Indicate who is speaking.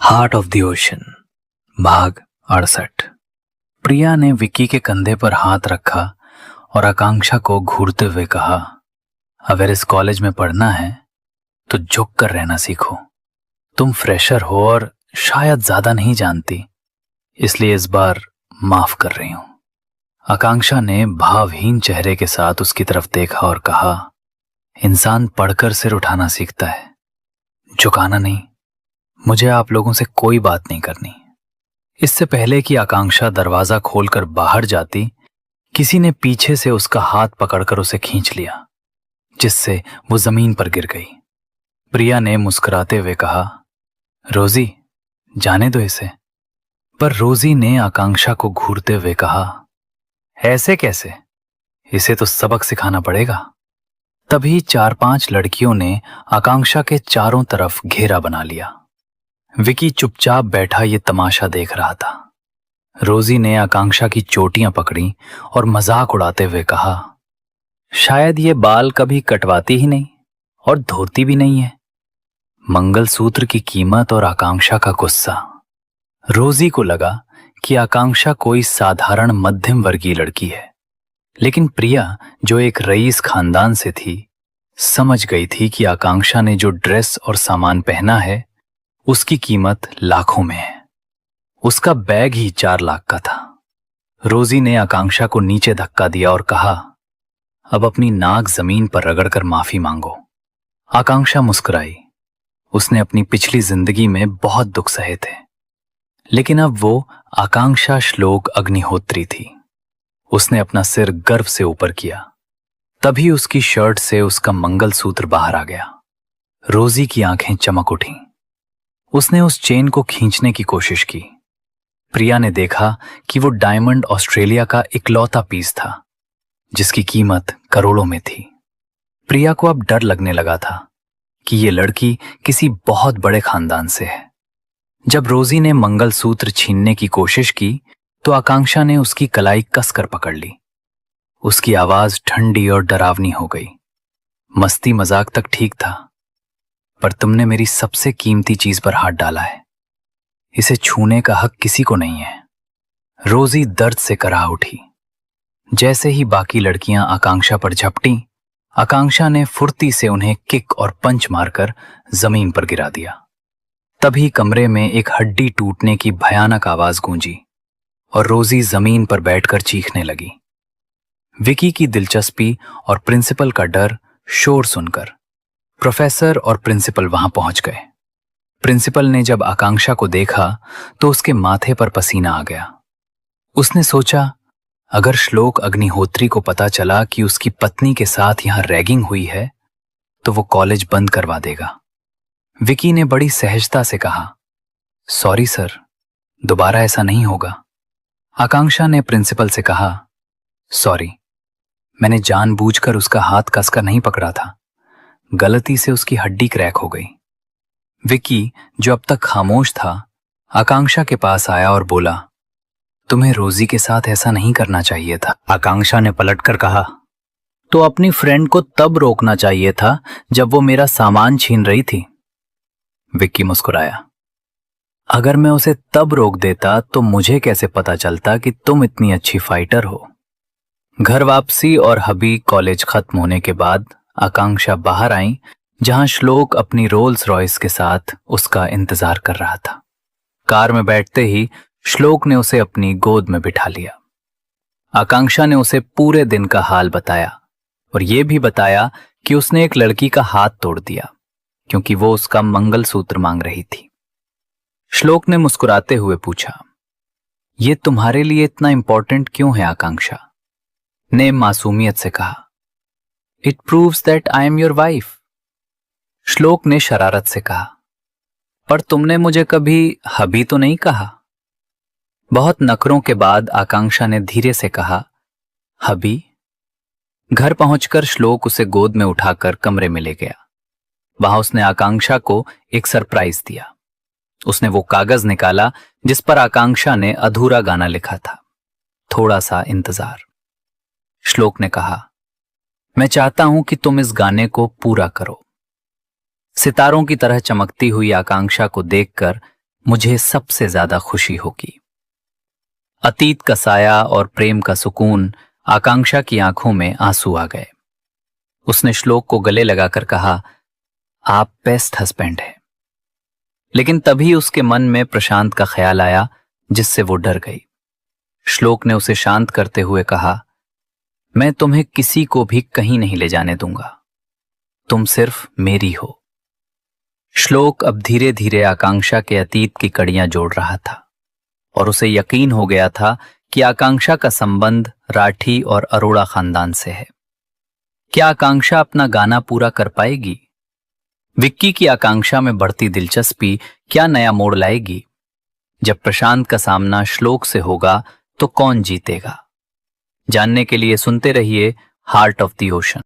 Speaker 1: Heart of the ocean भाग 68। प्रिया ने विक्की के कंधे पर हाथ रखा और आकांक्षा को घूरते हुए कहा, अगर इस कॉलेज में पढ़ना है तो झुक कर रहना सीखो। तुम फ्रेशर हो और शायद ज्यादा नहीं जानती, इसलिए इस बार माफ कर रही हूं। आकांक्षा ने भावहीन चेहरे के साथ उसकी तरफ देखा और कहा, इंसान पढ़कर सिर उठाना सीखता है, झुकाना नहीं। मुझे आप लोगों से कोई बात नहीं करनी। इससे पहले कि आकांक्षा दरवाजा खोलकर बाहर जाती, किसी ने पीछे से उसका हाथ पकड़कर उसे खींच लिया, जिससे वो जमीन पर गिर गई। प्रिया ने मुस्कुराते हुए कहा, रोजी, जाने दो इसे। पर रोजी ने आकांक्षा को घूरते हुए कहा, ऐसे कैसे? इसे तो सबक सिखाना पड़ेगा। तभी 4-5 लड़कियों ने आकांक्षा के चारों तरफ घेरा बना लिया। विकी चुपचाप बैठा ये तमाशा देख रहा था। रोजी ने आकांक्षा की चोटियां पकड़ी और मजाक उड़ाते हुए कहा, शायद ये बाल कभी कटवाती ही नहीं और धोती भी नहीं है। मंगलसूत्र की कीमत और आकांक्षा का गुस्सा। रोजी को लगा कि आकांक्षा कोई साधारण मध्यम वर्गीय लड़की है, लेकिन प्रिया जो एक रईस खानदान से थी, समझ गई थी कि आकांक्षा ने जो ड्रेस और सामान पहना है उसकी कीमत लाखों में है। उसका बैग ही 4 लाख का था। रोजी ने आकांक्षा को नीचे धक्का दिया और कहा, अब अपनी नाक जमीन पर रगड़कर माफी मांगो। आकांक्षा मुस्कुराई। उसने अपनी पिछली जिंदगी में बहुत दुख सहे थे, लेकिन अब वो आकांक्षा श्लोक अग्निहोत्री थी। उसने अपना सिर गर्व से ऊपर किया। तभी उसकी शर्ट से उसका मंगलसूत्र बाहर आ गया। रोजी की आंखें चमक उठीं। उसने उस चेन को खींचने की कोशिश की। प्रिया ने देखा कि वो डायमंड ऑस्ट्रेलिया का इकलौता पीस था, जिसकी कीमत करोड़ों में थी। प्रिया को अब डर लगने लगा था कि ये लड़की किसी बहुत बड़े खानदान से है। जब रोजी ने मंगलसूत्र छीनने की कोशिश की तो आकांक्षा ने उसकी कलाई कसकर पकड़ ली। उसकी आवाज ठंडी और डरावनी हो गई। मस्ती मजाक तक ठीक था, पर तुमने मेरी सबसे कीमती चीज पर हाथ डाला है। इसे छूने का हक किसी को नहीं है। रोजी दर्द से कराह उठी। जैसे ही बाकी लड़कियां आकांक्षा पर झपटी, आकांक्षा ने फुर्ती से उन्हें किक और पंच मारकर जमीन पर गिरा दिया। तभी कमरे में एक हड्डी टूटने की भयानक आवाज गूंजी और रोजी जमीन पर बैठकर चीखने लगी। विकी की दिलचस्पी और प्रिंसिपल का डर शोर सुनकर प्रोफेसर और प्रिंसिपल वहां पहुंच गए। प्रिंसिपल ने जब आकांक्षा को देखा तो उसके माथे पर पसीना आ गया। उसने सोचा, अगर श्लोक अग्निहोत्री को पता चला कि उसकी पत्नी के साथ यहां रैगिंग हुई है तो वो कॉलेज बंद करवा देगा। विकी ने बड़ी सहजता से कहा, सॉरी सर, दोबारा ऐसा नहीं होगा। आकांक्षा ने प्रिंसिपल से कहा, सॉरी, मैंने जानबूझकर उसका हाथ कसकर नहीं पकड़ा था। गलती से उसकी हड्डी क्रैक हो गई। विकी, जो अब तक खामोश था, आकांक्षा के पास आया और बोला, तुम्हें रोजी के साथ ऐसा नहीं करना चाहिए था। आकांक्षा ने पलटकर कहा, तो अपनी फ्रेंड को तब रोकना चाहिए था जब वो मेरा सामान छीन रही थी। विक्की मुस्कुराया, अगर मैं उसे तब रोक देता तो मुझे कैसे पता चलता कि तुम इतनी अच्छी फाइटर हो। घर वापसी और हबी कॉलेज खत्म होने के बाद आकांक्षा बाहर आई, जहां श्लोक अपनी रोल्स रॉयस के साथ उसका इंतजार कर रहा था। कार में बैठते ही श्लोक ने उसे अपनी गोद में बिठा लिया। आकांक्षा ने उसे पूरे दिन का हाल बताया और यह भी बताया कि उसने एक लड़की का हाथ तोड़ दिया क्योंकि वो उसका मंगलसूत्र मांग रही थी। श्लोक ने मुस्कुराते हुए पूछा, ये तुम्हारे लिए इतना इंपॉर्टेंट क्यों है? आकांक्षा ने मासूमियत से कहा, it proves that I am your wife. श्लोक ने शरारत से कहा, पर तुमने मुझे कभी हबी तो नहीं कहा। बहुत नखरों के बाद आकांक्षा ने धीरे से कहा, हबी। घर पहुंचकर श्लोक उसे गोद में उठाकर कमरे में ले गया। वहां उसने आकांक्षा को एक सरप्राइज दिया। उसने वो कागज निकाला जिस पर आकांक्षा ने अधूरा गाना लिखा था, थोड़ा सा इंतजार। श्लोक ने कहा, मैं चाहता हूं कि तुम इस गाने को पूरा करो। सितारों की तरह चमकती हुई आकांक्षा को देखकर मुझे सबसे ज्यादा खुशी होगी। अतीत का साया और प्रेम का सुकून, आकांक्षा की आंखों में आंसू आ गए। उसने श्लोक को गले लगाकर कहा, आप बेस्ट हस्बैंड हैं। लेकिन तभी उसके मन में प्रशांत का ख्याल आया, जिससे वो डर गई। श्लोक ने उसे शांत करते हुए कहा, मैं तुम्हें किसी को भी कहीं नहीं ले जाने दूंगा, तुम सिर्फ मेरी हो। श्लोक अब धीरे धीरे आकांक्षा के अतीत की कड़ियां जोड़ रहा था और उसे यकीन हो गया था कि आकांक्षा का संबंध राठी और अरोड़ा खानदान से है। क्या आकांक्षा अपना गाना पूरा कर पाएगी? विक्की की आकांक्षा में बढ़ती दिलचस्पी क्या नया मोड़ लाएगी? जब प्रशांत का सामना श्लोक से होगा तो कौन जीतेगा? जानने के लिए सुनते रहिए हार्ट ऑफ द ओशन।